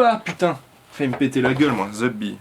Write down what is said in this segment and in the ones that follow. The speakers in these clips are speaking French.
Ah putain, fait me péter la gueule moi, Zubby.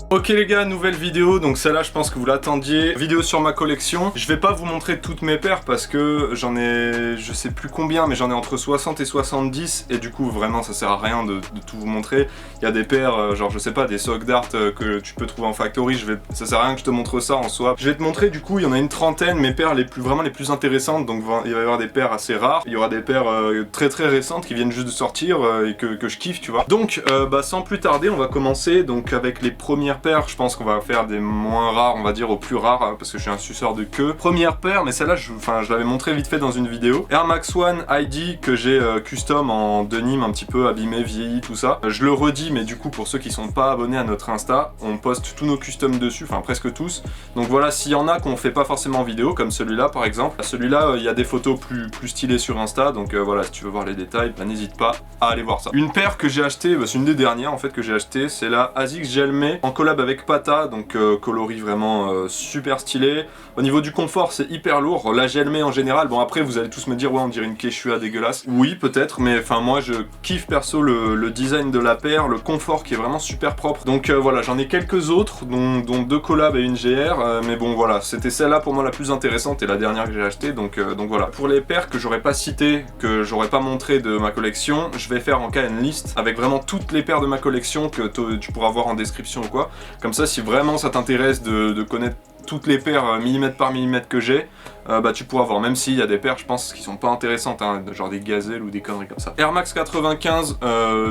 Ok les gars, nouvelle vidéo, donc celle-là je pense que vous l'attendiez. Vidéo sur ma collection. Je vais pas vous montrer toutes mes paires parce que j'en ai, je sais plus combien, mais j'en ai entre 60 et 70 et du coup vraiment ça sert à rien de tout vous montrer. Il y a des paires, genre je sais pas, des Sock Dart que tu peux trouver en factory, ça sert à rien que je te montre ça en soi. Je vais te montrer du coup, il y en a une trentaine, mes paires vraiment les plus intéressantes, donc il va y avoir des paires assez rares. Il y aura des paires très récentes qui viennent juste de sortir et que je kiffe, tu vois. Donc sans plus tarder, on va commencer donc avec les premières paires. Je pense qu'on va faire des moins rares, on va dire, aux plus rares, hein, parce que je suis un suceur de queue. Première paire, mais celle-là, je l'avais montré vite fait dans une vidéo. Air Max One ID que j'ai custom en denim, un petit peu abîmé, vieilli, tout ça. Je le redis, mais du coup, pour ceux qui sont pas abonnés à notre Insta, on poste tous nos customs dessus, enfin presque tous. Donc voilà, s'il y en a qu'on fait pas forcément en vidéo, comme celui-là par exemple. Celui-là, il y a des photos plus stylées sur Insta, donc voilà, si tu veux voir les détails, bah, n'hésite pas à aller voir ça. Une paire que j'ai achetée, c'est une des dernières en fait que j'ai achetée, c'est la ASICS Gelmé en collab avec Pata, donc coloris vraiment super stylé. Au niveau du confort, c'est hyper lourd. La Gelmé en général, bon après vous allez tous me dire ouais on dirait une Quechua dégueulasse. Oui peut-être, mais enfin moi je kiffe perso le design de la paire, le confort qui est vraiment super propre. Donc voilà, j'en ai quelques autres, dont deux collabs et une GR, mais bon voilà, c'était celle-là pour moi la plus intéressante et la dernière que j'ai achetée, donc voilà. Pour les paires que j'aurais pas citées, que j'aurais pas montré de ma collection, je vais faire en cas une liste avec vraiment toutes les paires de ma collection que tu pourras voir en description ou quoi. Comme ça, si vraiment ça t'intéresse de connaître toutes les paires millimètre par millimètre que j'ai, bah tu pourras voir, même s'il y a des paires je pense qui sont pas intéressantes, hein, genre des gazelles ou des conneries comme ça. Air Max 95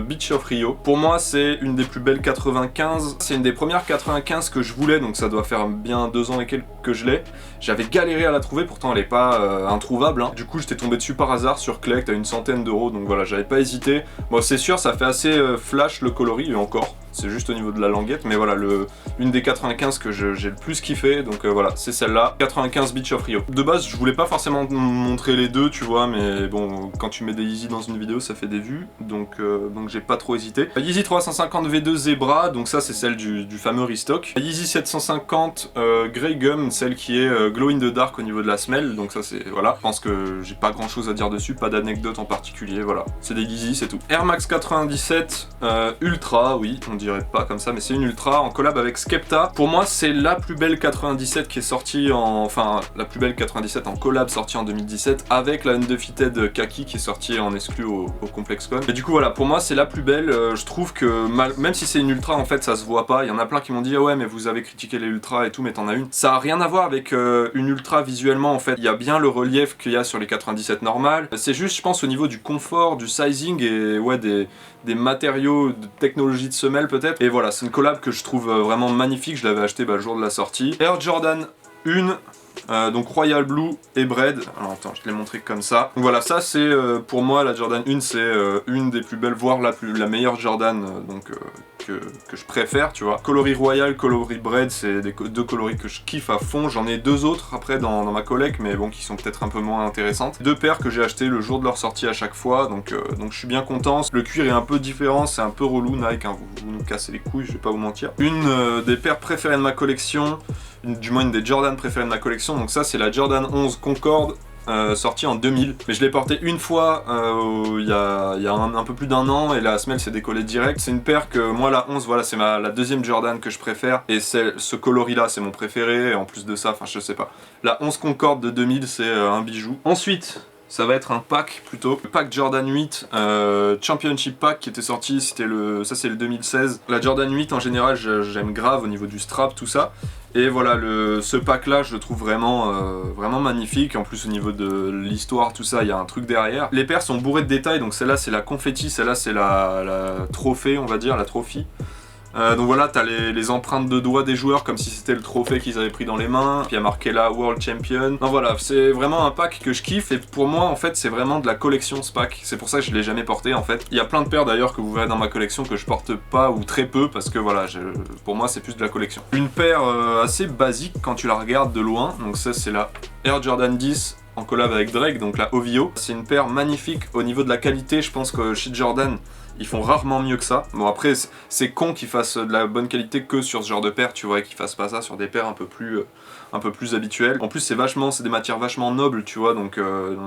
Beach of Rio, pour moi c'est une des plus belles 95, c'est une des premières 95 que je voulais, donc ça doit faire bien 2 ans et quelques que je l'ai. J'avais galéré à la trouver, pourtant elle est pas introuvable, hein. Du coup j'étais tombé dessus par hasard sur Collect à une centaine d'euros, donc voilà, j'avais pas hésité. Bon c'est sûr, ça fait assez flash le coloris, et encore, c'est juste au niveau de la languette, mais voilà, une des 95 que j'ai le plus kiffé, donc voilà, c'est celle-là, 95 Beach of Rio. De base, je voulais pas forcément montrer les deux, tu vois, mais bon, quand tu mets des Yeezy dans une vidéo, ça fait des vues, donc j'ai pas trop hésité. Yeezy 350 V2 Zebra, donc ça c'est celle du fameux restock. Yeezy 750 Grey Gum, celle qui est glow in the dark au niveau de la semelle, donc ça c'est, voilà, je pense que j'ai pas grand chose à dire dessus, pas d'anecdote en particulier, voilà, c'est des Yeezy, c'est tout. Air Max 97 Ultra, oui, on dirait pas comme ça, mais c'est une Ultra en collab avec Skepta. Pour moi, c'est la plus belle 97 qui est sortie la plus belle 97 en collab sortie en 2017 avec la Undefeated Kaki qui est sortie en exclu au ComplexCon. Et du coup, voilà, pour moi, c'est la plus belle. Je trouve que même si c'est une Ultra, en fait, ça se voit pas. Il y en a plein qui m'ont dit ah ouais, mais vous avez critiqué les Ultras et tout, mais t'en as une. Ça a rien à voir avec une Ultra visuellement, en fait. Il y a bien le relief qu'il y a sur les 97 normales. C'est juste, je pense, au niveau du confort, du sizing et ouais, des matériaux, de technologie de semelle peut-être. Et voilà, c'est une collab que je trouve vraiment magnifique, je l'avais acheté le jour de la sortie. Air Jordan 1, donc Royal Blue et Bread. Alors attends, je te l'ai montré comme ça. Donc voilà, ça c'est pour moi la Jordan 1, c'est une des plus belles, voire la meilleure Jordan que je préfère, tu vois. Coloris Royal, coloris Bread, c'est deux coloris que je kiffe à fond. J'en ai deux autres après dans ma collecte, mais bon, qui sont peut-être un peu moins intéressantes. Deux paires que j'ai achetées le jour de leur sortie à chaque fois, donc je suis bien content. Le cuir est un peu différent, c'est un peu relou Nike, hein, vous nous cassez les couilles, je vais pas vous mentir. Une des paires préférées de ma collection, du moins une des Jordan préférées de ma collection, donc ça c'est la Jordan 11 Concorde. Sortie en 2000, mais je l'ai portée une fois il y a un peu plus d'un an et la semelle s'est décollée direct. C'est une paire que moi la 11, voilà, c'est la deuxième Jordan que je préfère et ce coloris là c'est mon préféré et en plus de ça, enfin je sais pas. La 11 Concorde de 2000 c'est un bijou. Ensuite ça va être un pack plutôt. Le pack Jordan 8 Championship Pack qui était sorti, ça c'est le 2016. La Jordan 8 en général j'aime grave au niveau du strap, tout ça. Et voilà, ce pack là je le trouve vraiment magnifique. En plus au niveau de l'histoire, tout ça, il y a un truc derrière. Les paires sont bourrées de détails, donc celle-là c'est la confetti, celle-là c'est la trophée, on va dire, la trophy. Donc voilà, t'as les empreintes de doigts des joueurs comme si c'était le trophée qu'ils avaient pris dans les mains. Puis il y a marqué là World Champion. Non voilà, c'est vraiment un pack que je kiffe et pour moi en fait c'est vraiment de la collection ce pack. C'est pour ça que je l'ai jamais porté en fait. Il y a plein de paires d'ailleurs que vous verrez dans ma collection que je porte pas ou très peu parce que voilà, pour moi c'est plus de la collection. Une paire assez basique quand tu la regardes de loin. Donc ça c'est la Air Jordan 10 en collab avec Drake, donc la OVO. C'est une paire magnifique au niveau de la qualité, je pense que chez Jordan, ils font rarement mieux que ça. Bon après, c'est con qu'ils fassent de la bonne qualité que sur ce genre de paire, tu vois, et qu'ils fassent pas ça sur des paires un peu plus habituelles. En plus, c'est des matières vachement nobles, tu vois, donc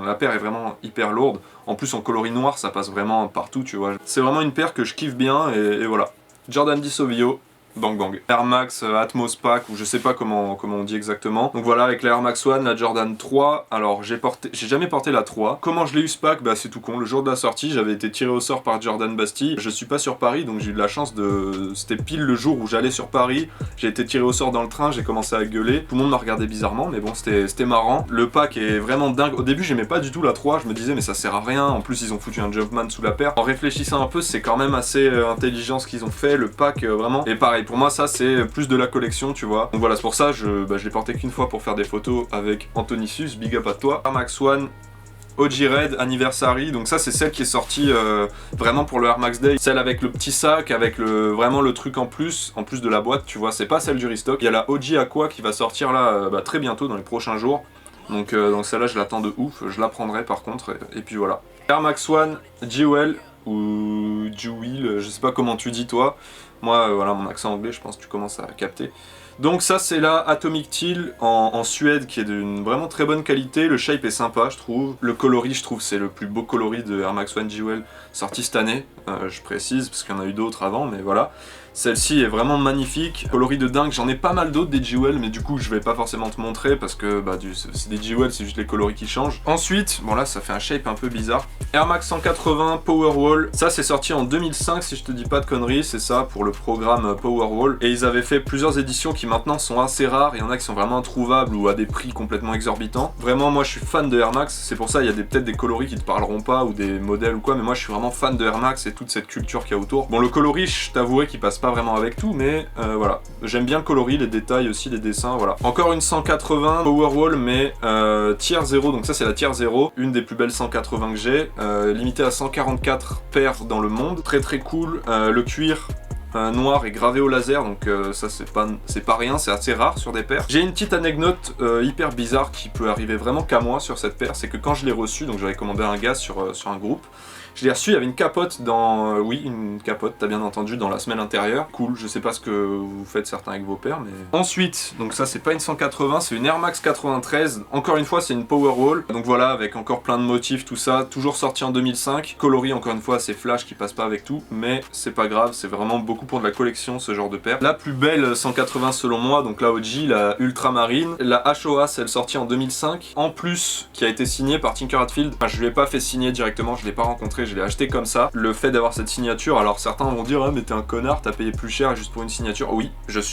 la paire est vraiment hyper lourde. En plus, en coloris noir, ça passe vraiment partout, tu vois. C'est vraiment une paire que je kiffe bien, et voilà. Jordan 10 OVO. Bang bang. Air Max Atmos Pack, ou je sais pas comment on dit exactement. Donc voilà, avec la Air Max One, la Jordan 3. Alors j'ai jamais porté la 3. Comment je l'ai eu ce pack? Bah c'est tout con. Le jour de la sortie, j'avais été tiré au sort par Jordan Bastille. Je suis pas sur Paris, donc j'ai eu de la chance de... C'était pile le jour où j'allais sur Paris. J'ai été tiré au sort dans le train, j'ai commencé à gueuler. Tout le monde m'a regardé bizarrement, mais bon, c'était marrant. Le pack est vraiment dingue. Au début, j'aimais pas du tout la 3. Je me disais, mais ça sert à rien. En plus, ils ont foutu un Jumpman sous la paire. En réfléchissant un peu, c'est quand même assez intelligent ce qu'ils ont fait. Le pack, vraiment. Et pareil, pour moi, ça, c'est plus de la collection, tu vois. Donc voilà, c'est pour ça, je l'ai porté qu'une fois pour faire des photos avec Anthony Sus, big up à toi. Air Max One OG Red Anniversary, donc ça c'est celle qui est sortie vraiment pour le Air Max Day. Celle avec le petit sac, avec vraiment le truc en plus de la boîte, tu vois, c'est pas celle du restock. Il y a la OG Aqua qui va sortir là très bientôt, dans les prochains jours. Donc celle-là je l'attends de ouf, je la prendrai par contre, et puis voilà. Air Max One Jewel, ou Jewel, je sais pas comment tu dis toi. Moi, voilà, mon accent anglais, je pense que tu commences à capter. Donc ça, c'est la Atomic Teal en Suède, qui est d'une vraiment très bonne qualité. Le shape est sympa, je trouve. Le coloris, je trouve, c'est le plus beau coloris de Air Max One Jewel sorti cette année. Je précise, parce qu'il y en a eu d'autres avant, mais voilà. Celle-ci est vraiment magnifique, coloris de dingue, j'en ai pas mal d'autres des Jewel, mais du coup je vais pas forcément te montrer parce que c'est des Jewel, c'est juste les coloris qui changent. Ensuite, bon là ça fait un shape un peu bizarre, Air Max 180 Powerwall, ça c'est sorti en 2005 si je te dis pas de conneries, c'est ça pour le programme Powerwall. Et ils avaient fait plusieurs éditions qui maintenant sont assez rares, il y en a qui sont vraiment introuvables ou à des prix complètement exorbitants. Vraiment moi je suis fan de Air Max, c'est pour ça il y a peut-être des coloris qui te parleront pas ou des modèles ou quoi, mais moi je suis vraiment fan de Air Max et toute cette culture qu'il y a autour. Bon le coloris, je t'avouerai qu'il passe pas vraiment avec tout, mais voilà, j'aime bien le coloris, les détails aussi, les dessins, voilà. Encore une 180 Powerwall, mais tier 0, donc ça c'est la tier 0, une des plus belles 180 que j'ai, limitée à 144 paires dans le monde, très très cool, le cuir noir et gravé au laser, donc ça c'est pas rien, c'est assez rare sur des paires. J'ai une petite anecdote hyper bizarre qui peut arriver vraiment qu'à moi sur cette paire, c'est que quand je l'ai reçue, donc j'avais commandé un gars sur un groupe, je l'ai reçu, il y avait une capote dans... oui, une capote, t'as bien entendu, dans la semelle intérieure. Cool, je sais pas ce que vous faites certains avec vos paires, mais... Ensuite, donc ça c'est pas une 180, c'est une Air Max 93. Encore une fois, c'est une Powerwall. Donc voilà, avec encore plein de motifs, tout ça. Toujours sorti en 2005. Coloris, encore une fois, c'est flash qui passe pas avec tout. Mais c'est pas grave, c'est vraiment beaucoup pour de la collection, ce genre de paire. La plus belle 180 selon moi, donc la OG, la Ultramarine. La HOA, celle sortie en 2005. En plus, qui a été signée par Tinker Hatfield. Enfin, je lui ai pas fait signer directement, je l'ai pas rencontré, je l'ai acheté comme ça. Le fait d'avoir cette signature, alors certains vont dire ah mais t'es un connard, t'as payé plus cher juste pour une signature. Oui,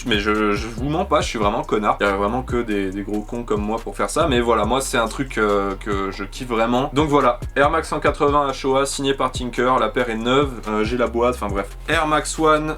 mais je vous mens pas, je suis vraiment connard. Il y a vraiment que des gros cons comme moi pour faire ça, mais voilà, moi c'est un truc que je kiffe vraiment. Donc voilà, Air Max 180 HOA signé par Tinker, la paire est neuve, j'ai la boîte, enfin bref. Air Max One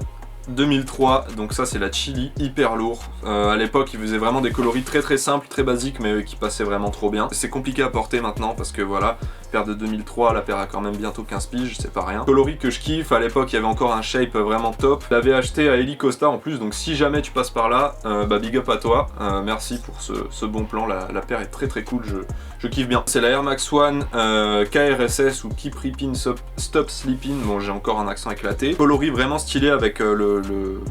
2003, donc ça c'est la Chili, hyper lourd. À l'époque il faisait vraiment des coloris très très simples, très basiques, mais qui passaient vraiment trop bien. C'est compliqué à porter maintenant parce que voilà, paire de 2003, la paire a quand même bientôt 15 piges, c'est pas rien. Coloris que je kiffe, à l'époque il y avait encore un shape vraiment top. Je l'avais acheté à Eli Costa en plus, donc si jamais tu passes par là, big up à toi, merci pour ce bon plan, la paire est très très cool, je kiffe bien. C'est la Air Max One KRSS ou Keep Ripping Stop Sleeping, bon j'ai encore un accent éclaté. Coloris vraiment stylé avec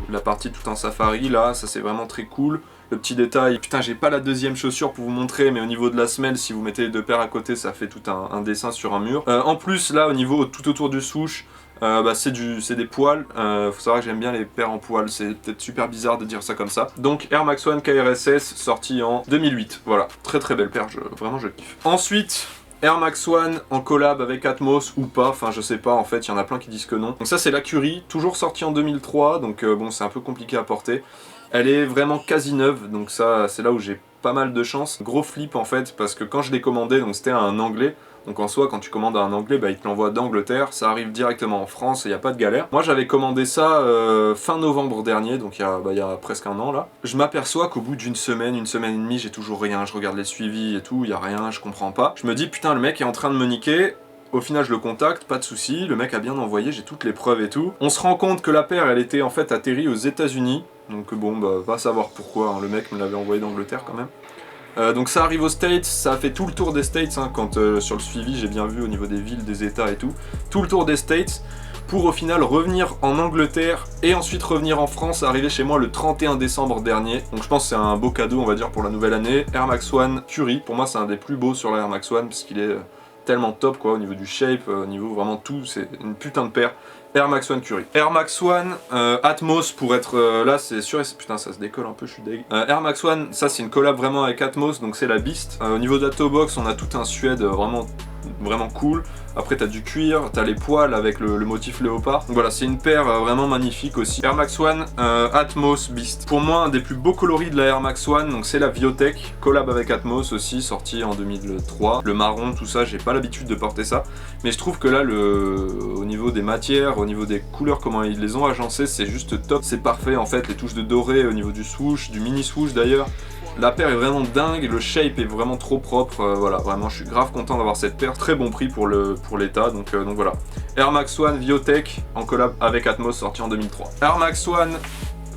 la partie tout en safari là, ça c'est vraiment très cool. Le petit détail, putain j'ai pas la deuxième chaussure pour vous montrer, mais au niveau de la semelle, si vous mettez les deux paires à côté, ça fait tout un dessin sur un mur. En plus là, au niveau tout autour du souche, c'est des poils. Faut savoir que j'aime bien les paires en poils, c'est peut-être super bizarre de dire ça comme ça. Donc Air Max One KRSS sorti en 2008, voilà, très très belle paire, vraiment je kiffe. Ensuite, Air Max One en collab avec Atmos ou pas, enfin je sais pas en fait, il y en a plein qui disent que non. Donc ça c'est la Curie, toujours sortie en 2003, donc bon c'est un peu compliqué à porter. Elle est vraiment quasi neuve, donc ça c'est là où j'ai pas mal de chance. Gros flip en fait, parce que quand je l'ai commandé, donc c'était un anglais. Donc en soi, quand tu commandes à un anglais, il te l'envoie d'Angleterre, ça arrive directement en France et il n'y a pas de galère. Moi j'avais commandé ça fin novembre dernier, donc il y a presque un an là. Je m'aperçois qu'au bout d'une semaine et demie, j'ai toujours rien, je regarde les suivis et tout, il n'y a rien, je comprends pas. Je me dis putain le mec est en train de me niquer. Au final je le contacte, pas de souci, le mec a bien envoyé, j'ai toutes les preuves et tout. On se rend compte que la paire elle était en fait atterrie aux États-Unis. Donc bon va savoir pourquoi, hein. Le mec me l'avait envoyé d'Angleterre quand même. Donc ça arrive aux States, ça a fait tout le tour des States, hein, quand sur le suivi j'ai bien vu au niveau des villes, des états et tout le tour des States, pour au final revenir en Angleterre et ensuite revenir en France, arriver chez moi le 31 décembre dernier. Donc je pense que c'est un beau cadeau on va dire pour la nouvelle année. Air Max One Curry, pour moi c'est un des plus beaux sur la Air Max One parce qu'il est tellement top quoi, au niveau du shape, au niveau vraiment tout, c'est une putain de paire. Air Max One Curry. Air Max One Atmos pour être là c'est sûr, putain ça se décolle un peu, je suis deg. Air Max One, ça c'est une collab vraiment avec Atmos, donc c'est la Beast. Au niveau de la toe box, on a tout un suède vraiment cool. Après t'as du cuir, t'as les poils avec le motif léopard. Donc voilà, c'est une paire vraiment magnifique aussi. Air Max One Atmos Beast. Pour moi un des plus beaux coloris de la Air Max One, donc c'est la Viotech, collab avec Atmos aussi, sorti en 2003. Le marron, tout ça, j'ai pas l'habitude de porter ça. Mais je trouve que là, au niveau des matières, au niveau des couleurs, comment ils les ont agencées, c'est juste top. C'est parfait en fait, les touches de doré au niveau du swoosh, du mini swoosh d'ailleurs. La paire est vraiment dingue, le shape est vraiment trop propre, voilà, vraiment je suis grave content d'avoir cette paire, très bon prix pour l'état, donc voilà. Air Max One Viotech en collab avec Atmos, sorti en 2003. Air Max One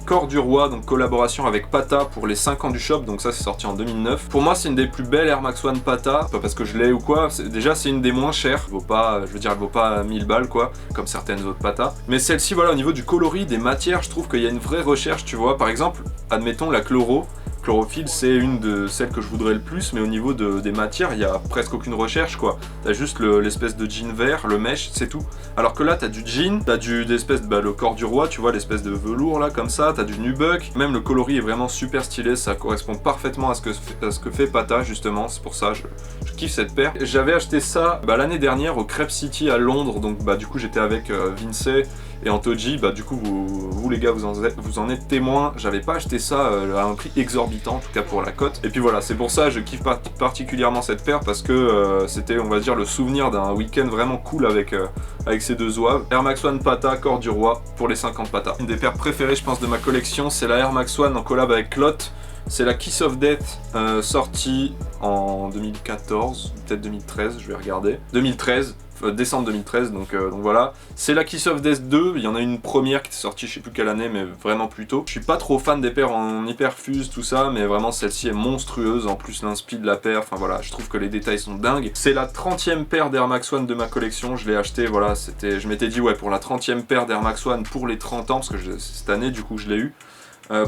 Corps du Roi, donc collaboration avec Pata pour les 5 ans du shop, donc ça c'est sorti en 2009. Pour moi c'est une des plus belles Air Max One Pata, pas parce que je l'ai ou quoi, déjà c'est une des moins chères, vaut pas, je veux dire elle vaut pas 1000 balles quoi, comme certaines autres Pata. Mais celle-ci voilà, au niveau du coloris, des matières, je trouve qu'il y a une vraie recherche, tu vois, par exemple, admettons la Chlorophylle, c'est une de celles que je voudrais le plus, mais au niveau des matières, il n'y a presque aucune recherche quoi. T'as juste l'espèce de jean vert, le mesh, c'est tout. Alors que là, t'as du jean, t'as le corps du roi, tu vois, l'espèce de velours là, comme ça, t'as du nubuck. Même le coloris est vraiment super stylé, ça correspond parfaitement à ce que fait Pata justement, c'est pour ça, je kiffe cette paire. J'avais acheté ça l'année dernière au Crepe City à Londres, donc du coup j'étais avec Vince et Antoji, du coup vous les gars vous en êtes témoins, j'avais pas acheté ça à un prix exorbitant en tout cas pour la cote. Et puis voilà, c'est pour ça que je kiffe particulièrement cette paire parce que c'était on va dire le souvenir d'un week-end vraiment cool avec ces deux zouaves. Air Max One Pata, Corps du Roi pour les 50 Pata. Une des paires préférées je pense de ma collection, c'est la Air Max One en collab avec Clot. C'est la Kiss of Death sortie en 2014, peut-être 2013, je vais regarder. 2013. Décembre 2013, donc voilà. C'est la Kiss of Death 2, il y en a une première qui est sortie je sais plus quelle année, mais vraiment plus tôt. Je suis pas trop fan des paires en hyperfuse, tout ça, mais vraiment celle-ci est monstrueuse, en plus l'inspi de la paire, enfin voilà, je trouve que les détails sont dingues. C'est la 30e paire d'Air Max One de ma collection, je l'ai acheté, voilà, je m'étais dit ouais, pour la 30e paire d'Air Max One pour les 30 ans, parce que cette année du coup je l'ai eu.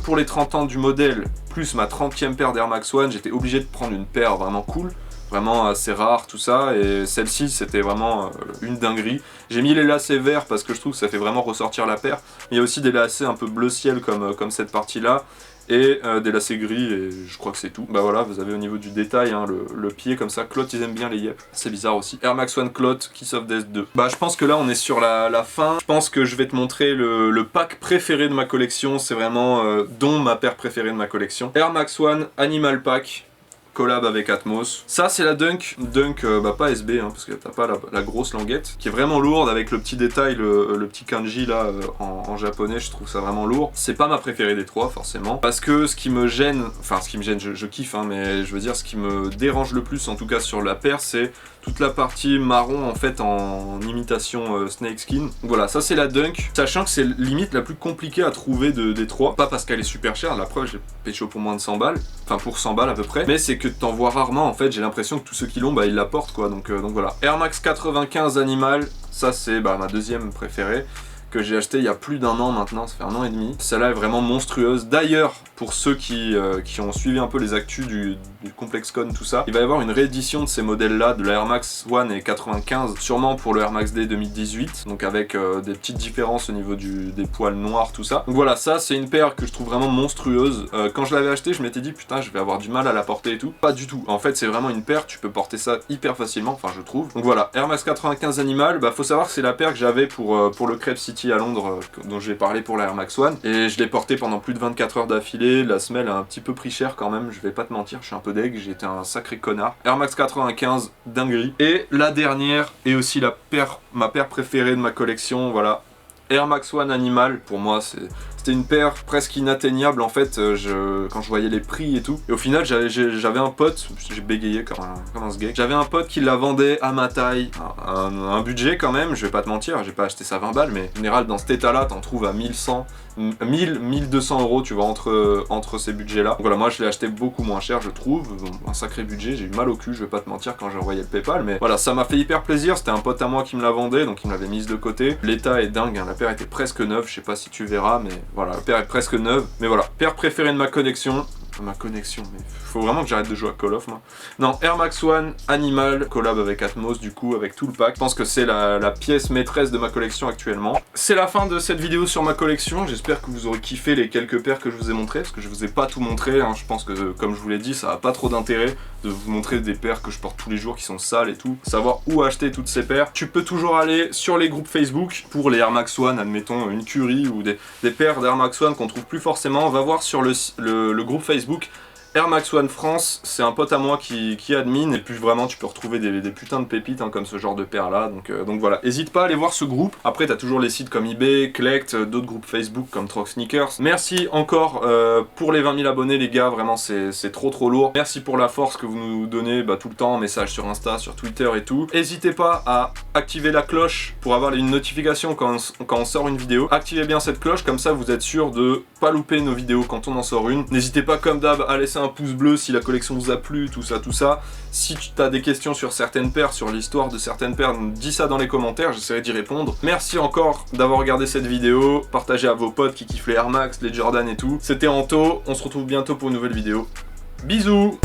Pour les 30 ans du modèle, plus ma 30e paire d'Air Max One, j'étais obligé de prendre une paire vraiment cool. Vraiment assez rare tout ça, et celle-ci c'était vraiment une dinguerie. J'ai mis les lacets verts parce que je trouve que ça fait vraiment ressortir la paire. Il y a aussi des lacets un peu bleu ciel comme cette partie là, et des lacets gris, et je crois que c'est tout. Bah voilà, vous avez au niveau du détail hein, le pied comme ça. Clot ils aiment bien les yep, c'est bizarre aussi. Air Max One Clot Kiss of Death 2. Je pense que là on est sur la fin. Je pense que je vais te montrer le pack préféré de ma collection, c'est vraiment dont ma paire préférée de ma collection. Air Max One Animal Pack collab avec Atmos. Ça c'est la Dunk, pas SB hein, parce que t'as pas la grosse languette, qui est vraiment lourde avec le petit détail, le petit kanji là en japonais, je trouve ça vraiment lourd. C'est pas ma préférée des trois forcément, parce que ce qui me gêne, je kiffe hein, mais je veux dire ce qui me dérange le plus en tout cas sur la paire, c'est toute la partie marron en fait en imitation snakeskin. Voilà, ça c'est la Dunk, sachant que c'est limite la plus compliquée à trouver des trois, pas parce qu'elle est super chère, la preuve j'ai pécho pour moins de 100 balles, enfin pour 100 balles à peu près, mais c'est que t'en vois rarement en fait, j'ai l'impression que tous ceux qui l'ont ils la portent quoi, donc voilà. Air Max 95 Animal, ça c'est ma deuxième préférée, que j'ai acheté il y a plus d'un an maintenant, ça fait 1 an et demi. Celle-là est vraiment monstrueuse. D'ailleurs, pour ceux qui ont suivi un peu les actus du ComplexCon, tout ça, il va y avoir une réédition de ces modèles-là, de la Air Max One et 95, sûrement pour le Air Max Day 2018, donc avec des petites différences au niveau des poils noirs, tout ça. Donc voilà, ça c'est une paire que je trouve vraiment monstrueuse. Quand je l'avais acheté, je m'étais dit putain, je vais avoir du mal à la porter et tout. Pas du tout. En fait, c'est vraiment une paire, tu peux porter ça hyper facilement, enfin je trouve. Donc voilà, Air Max 95 Animal, faut savoir que c'est la paire que j'avais pour le Crepe City à Londres, dont j'ai parlé pour la Air Max One, et je l'ai porté pendant plus de 24 heures d'affilée. La semelle a un petit peu pris cher quand même, je vais pas te mentir, je suis un peu deg, j'ai été un sacré connard. Air Max 95, dinguerie. Et la dernière, et aussi ma paire préférée de ma collection, voilà, Air Max One Animal, pour moi c'était c'était une paire presque inatteignable en fait quand je voyais les prix et tout. Et au final j'avais un pote, j'ai bégayé comme un sgeg. J'avais un pote qui la vendait à ma taille, un budget quand même, je vais pas te mentir, j'ai pas acheté ça 20 balles, mais en général dans cet état là t'en trouves à 1200 euros, tu vois, entre ces budgets là. Donc voilà, moi je l'ai acheté beaucoup moins cher, je trouve, un sacré budget, j'ai eu mal au cul, je vais pas te mentir quand j'ai envoyé le PayPal, mais voilà, ça m'a fait hyper plaisir. C'était un pote à moi qui me la vendait, donc il me l'avait mise de côté. L'état est dingue, hein, la paire était presque neuve, je sais pas si tu verras, mais voilà, la paire est presque neuve. Mais voilà, paire préférée de ma connexion, mais faut vraiment que j'arrête de jouer à Call of moi. Non, Air Max One Animal, collab avec Atmos du coup, avec tout le pack. Je pense que c'est la pièce maîtresse de ma collection actuellement. C'est la fin de cette vidéo sur ma collection, j'espère que vous aurez kiffé les quelques paires que je vous ai montrées, parce que je vous ai pas tout montré, hein. Je pense que comme je vous l'ai dit, ça a pas trop d'intérêt de vous montrer des paires que je porte tous les jours qui sont sales et tout, savoir où acheter toutes ces paires. Tu peux toujours aller sur les groupes Facebook pour les Air Max One, admettons une Curie ou des paires d'Air Max One qu'on trouve plus forcément. Va voir sur le groupe Facebook Air Max One France, c'est un pote à moi qui admin, et puis vraiment tu peux retrouver des putains de pépites hein, comme ce genre de paire là, donc voilà, n'hésite pas à aller voir ce groupe. Après t'as toujours les sites comme eBay, Collect, d'autres groupes Facebook comme Troc Sneakers. Merci encore pour les 20 000 abonnés les gars, vraiment c'est trop lourd. Merci pour la force que vous nous donnez tout le temps, en message sur Insta, sur Twitter et tout. N'hésitez pas à activer la cloche pour avoir une notification quand on sort une vidéo. Activez bien cette cloche, comme ça vous êtes sûr de pas louper nos vidéos quand on en sort une. N'hésitez pas comme d'hab à laisser un pouce bleu si la collection vous a plu, tout ça. Si tu as des questions sur certaines paires, sur l'histoire de certaines paires, dis ça dans les commentaires, j'essaierai d'y répondre. Merci encore d'avoir regardé cette vidéo, partagez à vos potes qui kiffent les Air Max, les Jordan et tout. C'était Anto, on se retrouve bientôt pour une nouvelle vidéo. Bisous.